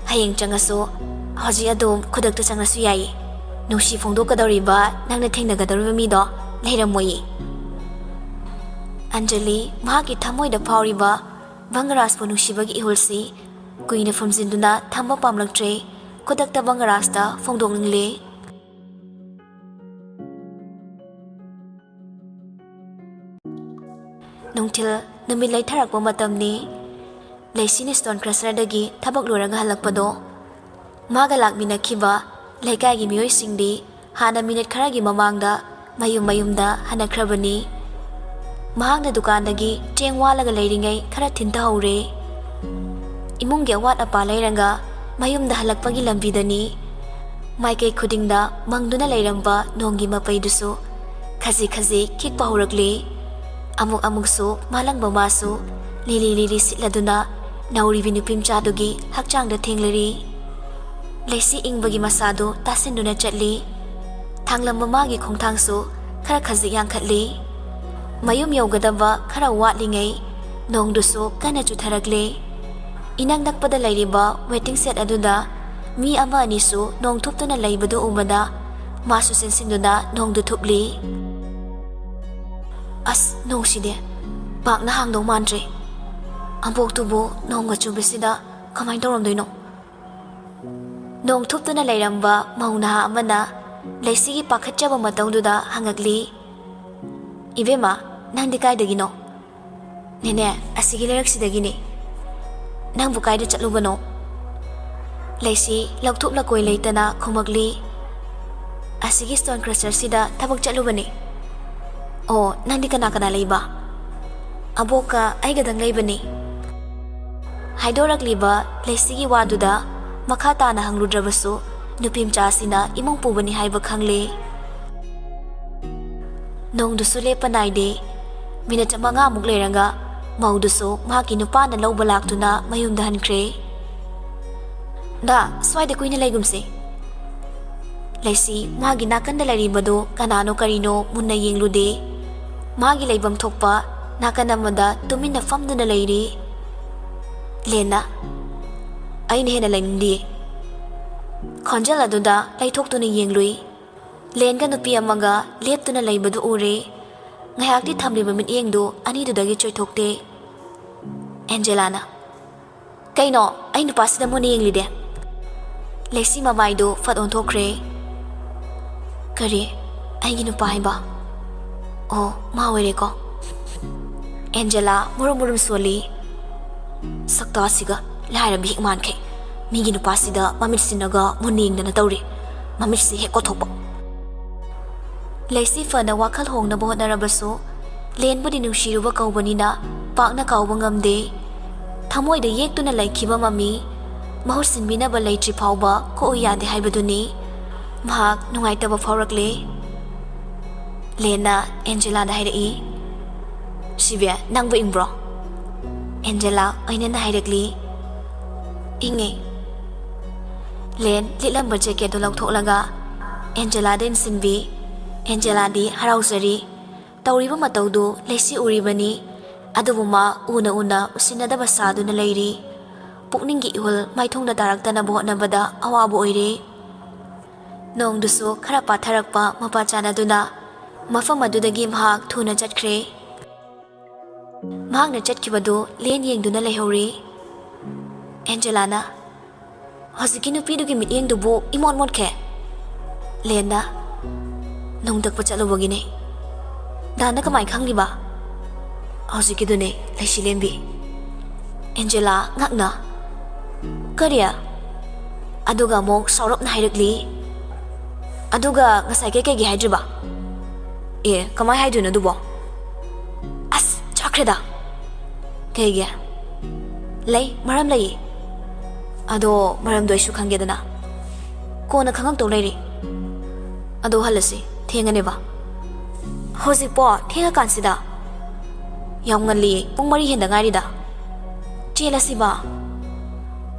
ꯍꯌꯦꯡ ꯆꯪꯉꯁꯨ ꯍꯧꯖꯤꯛ ꯑꯗꯨꯝ ꯈꯨꯗꯛꯇ ꯆꯪꯉꯁꯨ ꯌꯥꯏꯌꯦ. ꯅꯨꯡꯁꯤ ꯐꯣꯡꯗꯣꯛꯀꯗꯧꯔꯤꯕ ꯅꯪꯅ ꯊꯦꯡꯅꯒꯗꯧꯔꯤꯕ ꯃꯤꯗꯣ ꯂꯩꯔꯝꯃꯣꯏꯌꯦ. ꯑꯟꯖꯂꯤ ꯃꯍꯥꯛꯀꯤ ꯊꯃꯣꯏꯗ ꯐꯥꯎꯔꯤꯕ ꯕꯪꯒꯔꯥꯖꯄꯨ ꯅꯨꯡꯁꯤꯕꯒꯤ ꯏꯍꯨꯜꯁꯤ ꯀꯨꯏꯅ ꯐꯨꯝꯖꯤꯟꯗꯨꯅ ꯊꯝꯕ ꯄꯥꯝꯂꯛꯇ꯭ꯔꯦ. ꯈꯨꯗꯛꯇ ꯕꯪꯒꯔꯥꯖꯇ ꯐꯣꯡꯗꯣꯛꯅꯤꯡꯂꯦ. ꯅꯨꯡꯊꯤꯜ ꯅꯨꯃꯤꯠ ꯂꯩꯊꯔꯛꯄ ꯃꯇꯝꯅꯤ. ꯂꯩꯁꯤꯅ ꯁ꯭ꯇꯣꯟ ꯀ꯭ꯔꯁꯔꯗꯒꯤ ꯊꯕꯛ ꯂꯣꯏꯔꯒ ꯍꯜꯂꯛꯄꯗꯣ ꯃꯥꯒ ꯂꯥꯛꯃꯤꯟꯅꯈꯤꯕ ꯂꯩꯀꯥꯏꯒꯤ ꯃꯤꯑꯣꯏꯁꯤꯡꯗꯤ ꯍꯥꯟꯅ ꯃꯤꯅꯤꯠ ꯈꯔꯒꯤ ꯃꯃꯥꯡꯗ ꯃꯌꯨꯝꯗ ꯍꯟꯅꯈ꯭ꯔꯕꯅꯤ. ꯃꯍꯥꯛꯅ ꯗꯨꯀꯥꯟꯗꯒꯤ ꯆꯦꯡ ꯋꯥꯜꯂꯒ ꯂꯩꯔꯤꯉꯩ ꯈꯔ ꯊꯤꯟꯊꯍꯧꯔꯦ. ꯏꯃꯨꯡꯒꯤ ꯑꯋꯥꯠ ꯑꯄꯥ ꯂꯩꯔꯒ ꯃꯌꯨꯝꯗ ꯍꯜꯂꯛꯄꯒꯤ ꯂꯝꯕꯤꯗꯅꯤ ꯃꯥꯏꯀꯩ ꯈꯨꯗꯤꯡꯗ ꯃꯪꯗꯨꯅ ꯂꯩꯔꯝꯕ ꯅꯣꯡꯒꯤ ꯃꯄꯩꯗꯨꯁꯨ ꯈꯖꯤꯛ ꯈꯤꯛꯄ ꯍꯧꯔꯛꯂꯤ. ꯑꯃꯨꯛꯁꯨ ꯃꯥꯂꯪꯕ ꯃꯥꯁꯨ ꯂꯤꯔꯤ ꯁꯤꯠꯂꯗꯨꯅ ꯅꯧꯔꯤꯕꯤ ꯅꯨꯄꯤꯃꯆꯥꯗꯨꯒꯤ ꯍꯛꯆꯥꯡꯗ ꯊꯦꯡꯂꯔꯤ. ꯂꯩꯁꯤ ꯏꯪꯕꯒꯤ ꯃꯁꯥꯗꯨ ꯇꯥꯁꯤꯟꯗꯨꯅ ꯆꯠꯂꯤ. ꯊꯥꯡꯂꯝꯕ ꯃꯥꯒꯤ ꯈꯣꯡꯊꯥꯡꯁꯨ ꯈꯔ ꯈꯖꯤꯛ ꯌꯥꯡꯈꯠꯂꯤ. ꯃꯌꯨꯝ ꯌꯧꯒꯗꯕ ꯈꯔ ꯋꯥꯠꯂꯤꯉꯩ ꯅꯣꯡꯗꯨꯁꯨ ꯀꯟꯅ ꯆꯨꯊꯔꯛꯂꯦ. ꯏꯅꯛ ꯅꯛꯄꯗ ꯂꯩꯔꯤꯕ ꯋꯦꯇꯤꯡ ꯁꯦꯠ ꯑꯗꯨꯗ ꯃꯤ ꯑꯃ ꯑꯅꯤꯁꯨ ꯅꯣꯡ ꯊꯨꯞꯇꯨꯅ ꯂꯩꯕꯗꯨ ꯎꯕꯗ ꯃꯥꯁꯨ ꯆꯦꯟꯁꯤꯟꯗꯨꯅ ꯅꯣꯡꯗꯨ ꯊꯨꯞꯂꯤ. ꯑꯁ, ꯅꯣꯡꯁꯤꯗꯤ ꯄꯥꯛꯅ ꯍꯥꯡꯗꯧ ꯃꯥꯟꯗ꯭ꯔꯦ. ꯑꯕꯣꯛꯇꯨꯕꯨ ꯅꯣꯡꯒ ꯆꯨꯕꯁꯤꯗ ꯀꯃꯥꯏꯅ ꯇꯧꯔꯝꯗꯣꯏꯅꯣ? ꯅꯣꯡ ꯊꯨꯞꯇꯨꯅ ꯂꯩꯔꯝꯕ ꯃꯧ ꯅꯍꯥ ꯑꯃꯅ ꯂꯩꯁꯤꯒꯤ ꯄꯥꯈꯠꯆꯕ ꯃꯇꯧꯗꯨꯗ ꯍꯪꯉꯛꯂꯤ. ꯏꯕꯦꯝꯃ, ꯅꯪꯗꯤ ꯀꯥꯏꯗꯒꯤꯅꯣ? ꯅꯦꯅꯦ, ꯑꯁꯤꯒꯤ ꯂꯩꯔꯛꯁꯤꯗꯒꯤꯅꯤ. ꯅꯪꯕꯨ ꯀꯥꯏꯗ ꯆꯠꯂꯨꯕꯅꯣ? Laisi ꯂꯧꯊꯣꯛꯂꯀꯣꯏ ꯂꯩꯇꯅ ꯈꯨꯃꯛꯂꯤ ꯑꯁꯤꯒꯤ ꯁ꯭ꯇꯣꯟ ꯀ꯭ꯔꯁꯔꯁꯤꯗ ꯊꯕꯛ ꯆꯠꯂꯨꯕꯅꯤ ꯑꯣ ꯅꯪꯗꯤ ꯀꯅꯥ ꯀꯅꯥ ꯂꯩꯕ ꯑꯕꯣꯛꯀ ꯑꯩꯒꯗꯪ ꯂꯩꯕꯅꯤ ꯍꯥꯏꯗꯣꯔꯛꯂꯤꯕ ꯂꯩꯁꯤꯒꯤ ꯋꯥꯗꯨꯗ ꯃꯈꯥ ꯇꯥꯅ ꯍꯪꯂꯨꯗ꯭ꯔꯕꯁꯨ ꯅꯨꯄꯤꯃꯆꯥꯁꯤꯅ ꯏꯃꯨꯡ ꯄꯨꯕꯅꯤ ꯍꯥꯏꯕ ꯈꯪꯂꯦ ꯅꯣꯡꯗꯨꯁꯨ ꯂꯦꯞꯄ ꯅꯥꯏꯗꯦ ꯃꯤꯅꯠ 5ꯃꯨꯛ ꯂꯩꯔꯒ ꯃꯧꯗꯨꯁꯨ ꯃꯍꯥꯛꯀꯤ ꯅꯨꯄꯥꯅ ꯂꯧꯕ ꯂꯥꯛꯇꯨꯅ ꯃꯌꯨꯝꯗ ꯍꯟꯈ꯭ꯔꯦ ꯗꯥ ꯁ꯭ꯋꯥꯏꯗ ꯀꯨꯏꯅ ꯂꯩꯒꯨꯝꯁꯦ ꯂꯩꯁꯤ ꯃꯥꯒꯤ ꯅꯥꯀꯟꯗ ꯂꯩꯔꯤꯕꯗꯨ ꯀꯅꯥꯅꯣ ꯀꯔꯤꯅꯣ ꯃꯨꯟꯅ ꯌꯦꯡꯂꯨꯗꯦ ꯃꯥꯒꯤ ꯂꯩꯐꯝ ꯊꯣꯛꯄ ꯅꯥꯀꯟ ꯑꯃꯗ ꯇꯨꯃꯤꯟꯅ ꯐꯝꯗꯨꯅ ꯂꯩꯔꯤ ꯂꯦꯟꯅ ꯑꯩꯅ ꯍꯦꯟꯅ ꯂꯩꯅꯤꯡꯗꯤꯌꯦ ꯈꯣꯟꯖꯦꯜ ꯑꯗꯨꯗ ꯂꯩꯊꯣꯛꯇꯨꯅ ꯌꯦꯡꯂꯨꯏ ꯂꯦꯟꯒ ꯅꯨꯄꯤ ꯑꯃꯒ ꯂꯦꯞꯇꯨꯅ ꯂꯩꯕꯗꯨ ꯎꯔꯦ ꯉꯥꯏꯍꯥꯛꯇꯤ ꯊꯝꯂꯤꯕ ꯃꯤꯠꯌꯦꯡꯗꯨ ꯑꯅꯤꯗꯨꯗꯒꯤ ꯆꯣꯏꯊꯣꯛꯇꯦ ꯑꯦꯟꯖꯦꯂꯥꯅ ꯀꯩꯅꯣ ꯑꯩ ꯅꯨꯄꯥꯁꯤꯗ ꯃꯨꯟꯅ ꯌꯦꯡꯂꯤꯗꯦ ꯂꯩꯁꯤ ꯃꯃꯥꯏꯗꯨ ꯐꯠ ꯑꯣꯟꯊꯣꯛꯈ꯭ꯔꯦ ꯀꯔꯤ ꯑꯩꯒꯤ ꯅꯨꯄꯥ ꯍꯥꯏꯕ ꯑꯣ ꯃꯥ ꯑꯣꯏꯔꯦꯀꯣ ꯑꯦꯟꯖꯦꯂꯥ ꯃꯨꯔꯨꯝ ꯃꯨꯔꯨꯝ ꯁꯣꯜꯂꯤ ꯁꯛꯇꯥꯁꯤꯒ ꯂꯥꯏꯔꯕꯤ ꯍꯦꯛ ꯃꯥꯟꯈꯩ ꯃꯤꯒꯤ ꯅꯨꯄꯥꯁꯤꯗ ꯃꯃꯤꯠ ꯁꯤꯟꯅꯒ ꯃꯨꯟꯅ ꯌꯦꯡꯗꯅ ꯇꯧꯔꯤ ꯃꯃꯤꯠꯁꯤ ꯍꯦꯛ ꯀꯣꯊꯣꯛꯄ ꯂꯩꯁꯤ ꯐꯅ ꯋꯥꯈꯜ ꯍꯣꯡꯅꯕ ꯍꯣꯠꯅꯔꯕꯁꯨ ꯂꯦꯟꯕꯨꯗꯤ ꯅꯨꯡꯁꯤꯔꯨꯕ ꯀꯧꯕꯅꯤꯅ ꯄꯥꯛꯅ ꯀꯥꯎꯕ ꯉꯝꯗꯦ ꯊꯃꯣꯏꯗ ꯌꯦꯛꯇꯨꯅ ꯂꯩꯈꯤꯕ ꯃꯃꯤ ꯃꯍꯨꯠ ꯁꯤꯟꯕꯤꯅꯕ ꯂꯩꯇ꯭ꯔꯤ ꯐꯥꯎꯕ ꯀꯣꯛꯎ ꯌꯥꯗꯦ ꯍꯥꯏꯕꯗꯨꯅꯤ ꯃꯍꯥꯛ ꯅꯨꯡꯉꯥꯏꯇꯕ ꯐꯥꯎꯔꯛꯂꯦ ꯂꯦꯟꯅ ꯑꯦꯟꯖꯦꯂꯥꯗ ꯍꯥꯏꯔꯛꯏ ꯁꯤꯕꯦ ꯅꯪꯕꯨ ꯏꯪꯕ꯭ꯔꯣ ꯑꯦꯟꯖꯦꯂꯥ ꯑꯩꯅ ꯍꯥꯏꯔꯛꯂꯤ ꯏꯪꯉꯦ ꯂꯦꯟ ꯂꯤꯠꯂꯝꯕ ꯖꯦꯀꯦꯠꯇꯨ ꯂꯧꯊꯣꯛꯂꯒ ꯑꯦꯟꯖꯦꯂꯥꯗ ꯏꯟꯁꯤꯟꯕꯤ ꯑꯦꯟꯖꯦꯂꯥꯗꯤ ꯍꯔꯥꯎꯖꯔꯤ ꯇꯧꯔꯤꯕ ꯃꯇꯧꯗꯨ ꯂꯩꯁꯤ ꯎꯔꯤꯕꯅꯤ ꯑꯗꯨꯕꯨ ꯃꯥ ꯎꯅ ꯎꯅ ꯎꯁꯤꯟꯅꯗꯕ ꯁꯥꯗꯨꯅ ꯂꯩꯔꯤ ꯄꯨꯛꯅꯤꯡꯒꯤ ꯏꯍꯨꯜ ꯃꯥꯏꯊꯣꯡꯗ ꯇꯥꯔꯛꯇꯅꯕ ꯍꯣꯠꯅꯕꯗ ꯑꯋꯥꯕ ꯑꯣꯏꯔꯦ ꯅꯣꯡꯗꯨꯁꯨ ꯈꯔ ꯄꯥꯊꯔꯛꯄ ꯃꯄꯥ ꯆꯥꯟꯅꯗꯨꯅ ꯃꯐꯝ ꯑꯗꯨꯗꯒꯤ ꯃꯍꯥꯛ ꯊꯨꯅ ꯆꯠꯈ꯭ꯔꯦ ꯃꯍꯥꯛꯅ ꯆꯠꯈꯤꯕꯗꯨ ꯂꯦꯟ ꯌꯦꯡꯗꯨꯅ ꯂꯩꯍꯧꯔꯤ ꯑꯦꯟꯖꯦꯂꯥꯅ ꯍꯧꯖꯤꯛꯀꯤ ꯅꯨꯄꯤꯗꯨꯒꯤ ꯃꯤꯠꯌꯦꯡꯗꯨꯕꯨ ꯏꯃꯣꯠ ꯃꯣꯠꯈꯦ ꯂꯦꯟꯅ ꯅꯨꯡꯗꯛꯄ ꯆꯠꯂꯨꯕꯒꯤꯅꯦ ꯗꯥꯅ ꯀꯃꯥꯏ ꯈꯪꯂꯤꯕ ꯍꯧꯖꯤꯛꯀꯤꯗꯨꯅꯦ ꯂꯩꯁꯤ ꯂꯦꯟꯕꯤ ꯑꯦꯟꯖꯦꯂꯥ ꯉꯛꯅ ꯀꯔꯤ ꯑꯗꯨꯒ ꯑꯃꯨꯛ ꯁꯥꯎꯔꯞꯅ ꯍꯥꯏꯔꯛꯂꯤ ꯑꯗꯨꯒ ꯉꯁꯥꯏ ꯀꯩꯀꯩꯒꯤ ꯍꯥꯏꯗ꯭ꯔꯤꯕ ꯑꯦ ꯀꯃꯥꯏ ꯍꯥꯏꯗꯣꯏꯅꯣ ꯑꯗꯨꯕꯣ ꯑꯁ ꯆꯥꯛꯈ꯭ꯔꯦꯗ ꯀꯩꯒꯤ ꯂꯩ ꯃꯔꯝ ꯂꯩꯌꯦ ꯑꯗꯣ ꯃꯔꯝꯗꯣ ꯑꯩꯁꯨ ꯈꯪꯒꯦꯗꯅ ꯀꯣꯟꯅ ꯈꯪꯉꯛꯇꯧ ꯂꯩꯔꯤ ꯑꯗꯣ ꯍꯜꯂꯁꯤ ꯊꯦꯡꯉꯅꯦꯕ ꯍꯧꯖꯤꯛꯄꯣ ꯊꯦꯡꯉꯀꯥꯟꯁꯤꯗ ꯌꯥꯝ ꯉꯜꯂꯤꯌꯦ ꯄꯨꯡ 4 ꯍꯦꯟꯗ ꯉꯥꯏꯔꯤꯗ ꯆꯦꯜꯂꯁꯤꯕ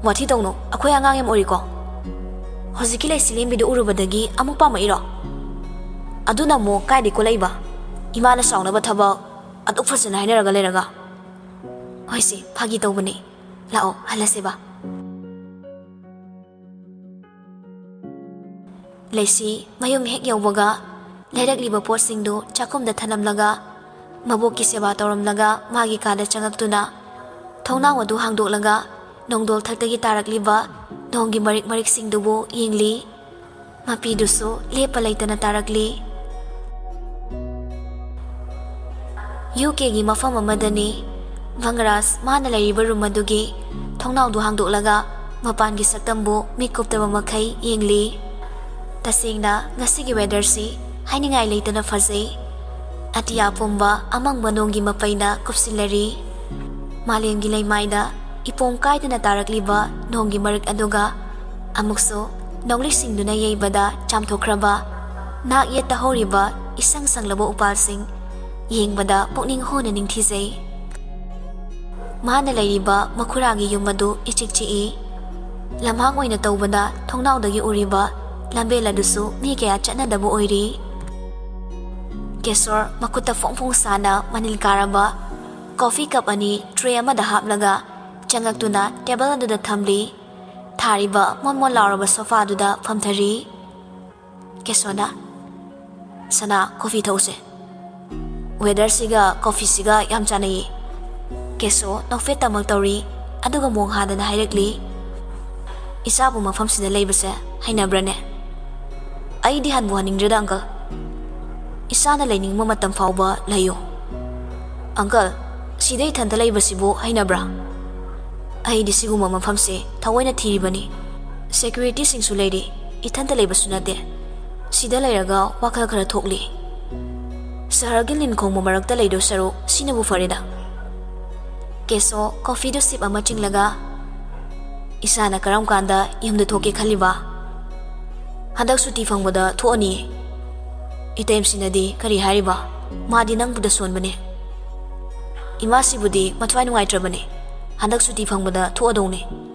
ꯋꯥꯊꯤ ꯇꯧꯅꯨ ꯑꯩꯈꯣꯏ ꯑꯉꯥꯡ ꯌꯥꯝ ꯑꯣꯏꯔꯤꯀꯣ ꯍꯧꯖꯤꯛꯀꯤ ꯂꯩꯁꯤ ꯂꯦꯝꯕꯤꯗꯨ ꯎꯔꯨꯕꯗꯒꯤ ꯑꯃꯨꯛ ꯄꯥꯝꯃꯛꯏꯔꯣ ꯑꯗꯨꯅ ꯑꯃꯨꯛ ꯀꯥꯏꯗꯩ ꯀꯣꯂꯛꯏꯕ ꯏꯃꯥꯅ ꯁꯥꯎꯅꯕ ꯊꯕꯛ ꯑꯗꯨꯛ ꯐꯖꯅ ꯍꯥꯏꯅꯔꯒ ꯂꯩꯔꯒ ꯍꯣꯏꯁꯦ ꯐꯥꯒꯤ ꯇꯧꯕꯅꯦ ꯂꯥꯛꯑꯣ ꯍꯜꯂꯁꯤꯕ ꯂꯩꯁꯤ ꯃꯌꯨꯝ ꯍꯦꯛ ꯌꯧꯕꯒ ꯂꯩꯔꯛꯂꯤꯕ ꯄꯣꯠꯁꯤꯡꯗꯨ ꯆꯥꯛꯈꯨꯝꯗ ꯊꯅꯝꯂꯒ ꯃꯕꯣꯛꯀꯤ ꯁꯦꯕꯥ ꯇꯧꯔꯝꯂꯒ ꯃꯥꯒꯤ ꯀꯥꯗ ꯆꯪꯉꯛꯇꯨꯅ ꯊꯣꯡꯅꯥꯎ ꯑꯗꯨ ꯍꯥꯡꯗꯣꯛꯂꯒ ꯅꯣꯡꯗꯣꯜ ꯊꯛꯇꯒꯤ ꯇꯥꯔꯛꯂꯤꯕ ꯅꯣꯡꯒꯤ ꯃꯔꯤꯛ ꯃꯔꯤꯛꯁꯤꯡꯗꯨꯕꯨ ꯌꯦꯡꯂꯤ ꯃꯄꯤꯗꯨꯁꯨ ꯂꯦꯞꯄ ꯂꯩꯇꯅ ꯇꯥꯔꯛꯂꯤ UKꯒꯤ ꯃꯐꯝ ꯑꯃꯗꯅꯤ ꯚꯪꯒꯔꯥꯖ ꯃꯥꯅ ꯂꯩꯔꯤꯕ ꯔꯨꯝ ꯑꯗꯨꯒꯤ ꯊꯣꯡꯅꯥꯎꯗꯨ ꯍꯥꯡꯗꯣꯛꯂꯒ ꯃꯄꯥꯟꯒꯤ ꯁꯛꯇꯝꯕꯨ ꯃꯤꯠ ꯀꯨꯞꯇꯕ ꯃꯈꯩ ꯌꯦꯡꯂꯤ ꯇꯁꯦꯡꯅ ꯉꯁꯤꯒꯤ ꯋꯦꯗꯔꯁꯤ ꯍꯥꯏꯅꯤꯡꯉꯥꯏ ꯂꯩꯇꯅ ꯐꯖꯩ ꯑꯇꯤꯌꯥ ꯄꯨꯝꯕ ꯑꯃꯪꯕ ꯅꯣꯡꯒꯤ ꯃꯄꯩꯅ ꯀꯨꯞꯁꯤꯜꯂꯔꯤ ꯃꯥꯂꯦꯝꯒꯤ ꯂꯩꯃꯥꯏꯗ ꯏꯄꯣꯝ ꯀꯥꯏꯗꯅ ꯇꯥꯔꯛꯂꯤꯕ ꯅꯣꯡꯒꯤ ꯃꯔꯛ ꯑꯗꯨꯒ ꯑꯃꯨꯛꯁꯨ ꯅꯣꯡꯂꯤꯛꯁꯤꯡꯗꯨꯅ ꯌꯩꯕꯗ ꯆꯥꯝꯊꯣꯛꯈ꯭ꯔꯕ ꯅꯥꯛ ꯌꯦꯠꯇ ꯍꯧꯔꯤꯕ ꯏꯁꯪ ꯁꯪꯂꯕ ꯎꯄꯥꯜꯁꯤꯡ ꯌꯦꯡꯕꯗ ꯄꯨꯛꯅꯤꯡ ꯍꯨꯅ ꯅꯤꯡꯊꯤꯖꯩ ꯃꯥꯅ ꯂꯩꯔꯤꯕ ꯃꯈꯨꯔꯥꯒꯤ ꯌꯨꯝ ꯑꯗꯨ ꯏꯆꯤꯛ ꯆꯤꯛꯏ ꯂꯝꯍꯥꯡ ꯑꯣꯏꯅ ꯇꯧꯕꯗ ꯊꯣꯡꯅꯥꯎꯗꯒꯤ ꯎꯔꯤꯕ ꯂꯝꯕꯦꯜ ꯑꯗꯨꯁꯨ ꯃꯤ ꯀꯌꯥ ꯆꯠꯅꯗꯕ ꯑꯣꯏꯔꯤ ꯀꯦꯁꯣꯔ ꯃꯈꯨꯠꯇ ꯐꯣꯡ ꯐꯣꯡ ꯁꯥꯅ ꯃꯅꯤꯜ ꯀꯥꯔꯕ ꯀꯣꯐꯤ ꯀꯞ ꯑꯅꯤ ꯇ꯭ꯔꯦ ꯑꯃꯗ ꯍꯥꯞꯂꯒ ꯆꯪꯉꯛꯇꯨꯅ ꯇꯦꯕꯜ ꯑꯗꯨꯗ ꯊꯝꯂꯤ ꯊꯥꯔꯤꯕ ꯃꯣꯟ ꯂꯥꯎꯔꯕ ꯁꯣꯐꯥꯗꯨꯗ ꯐꯝꯊꯔꯤ ꯀꯦꯁꯣꯔꯅ ꯁꯅꯥ ꯀꯣꯐꯤ ꯊꯛꯎꯁꯦ ꯋꯦꯗꯔꯁꯤꯒ ꯀꯣꯐꯤꯁꯤꯒ ꯌꯥꯝ ꯆꯥꯅꯩꯌꯦ ꯀꯦꯁꯣ ꯅꯣꯛꯐꯦꯠ ꯇꯃꯛ ꯇꯧꯔꯤ ꯑꯗꯨꯒ ꯃꯣꯡ ꯍꯥꯗꯅ ꯍꯥꯏꯔꯛꯂꯤ ꯏꯆꯥꯕꯨ ꯃꯐꯝꯁꯤꯗ ꯂꯩꯕꯁꯦ ꯍꯩꯅꯕ꯭ꯔꯅꯦ ꯑꯩꯗꯤ ꯍꯟꯕꯨ ꯍꯟꯅꯤꯡꯗ꯭ꯔꯦꯗ ꯑꯪꯀꯜ ꯏꯁꯥꯅ ꯂꯩꯅꯤꯡꯕ ꯃꯇꯝ ꯐꯥꯎꯕ ꯂꯩꯌꯨ ꯑꯪꯀꯜ ꯁꯤꯗ ꯏꯊꯟꯇ ꯂꯩꯕꯁꯤꯕꯨ ꯍꯩꯅꯕ꯭ꯔꯥ ꯑꯩꯗꯤ ꯁꯤꯒꯨꯝꯕ ꯃꯐꯝꯁꯦ ꯊꯑꯣꯏꯅ ꯊꯤꯔꯤꯕꯅꯤ ꯁꯦꯀ꯭ꯌꯨꯔꯤꯇꯤꯁꯤꯡꯁꯨ ꯂꯩꯔꯤ ꯏꯊꯟꯇ ꯂꯩꯕꯁꯨ ꯅꯠꯇꯦ ꯁꯤꯗ ꯂꯩꯔꯒ ꯋꯥꯈꯜ ꯈꯔ ꯊꯣꯛꯂꯤ ꯁꯍꯔꯒꯤ ꯂꯤꯟꯈꯣꯡꯕ ꯃꯔꯛꯇ ꯂꯩꯗꯣ ꯁꯔꯨꯛ ꯁꯤꯅꯕꯨ ꯐꯔꯦꯗ ꯀꯦꯁꯣ ꯀꯣꯐꯤꯗꯨ ꯁꯤꯞ ꯑꯃ ꯆꯤꯡꯂꯒ ꯏꯁꯥꯅ ꯀꯔꯝ ꯀꯥꯟꯗ ꯌꯨꯝꯗ ꯊꯣꯛꯀꯦ ꯈꯜꯂꯤꯕ ꯍꯟꯗꯛ ꯁꯨꯇꯤ ꯐꯪꯕꯗ ꯊꯣꯛꯑꯅꯤ ꯏꯇꯩꯝꯁꯤꯅꯗꯤ ꯀꯔꯤ ꯍꯥꯏꯔꯤꯕ ꯃꯥꯗꯤ ꯅꯪꯕꯨꯗ ꯁꯣꯟꯕꯅꯦ ꯏꯃꯥꯁꯤꯕꯨꯗꯤ ꯃꯊ꯭ꯋꯥꯏ ꯅꯨꯡꯉꯥꯏꯇ꯭ꯔꯕꯅꯦ ꯍꯟꯗꯛ ꯁꯨꯇꯤ ꯐꯪꯕꯗ ꯊꯣꯛꯑꯗꯧꯅꯦ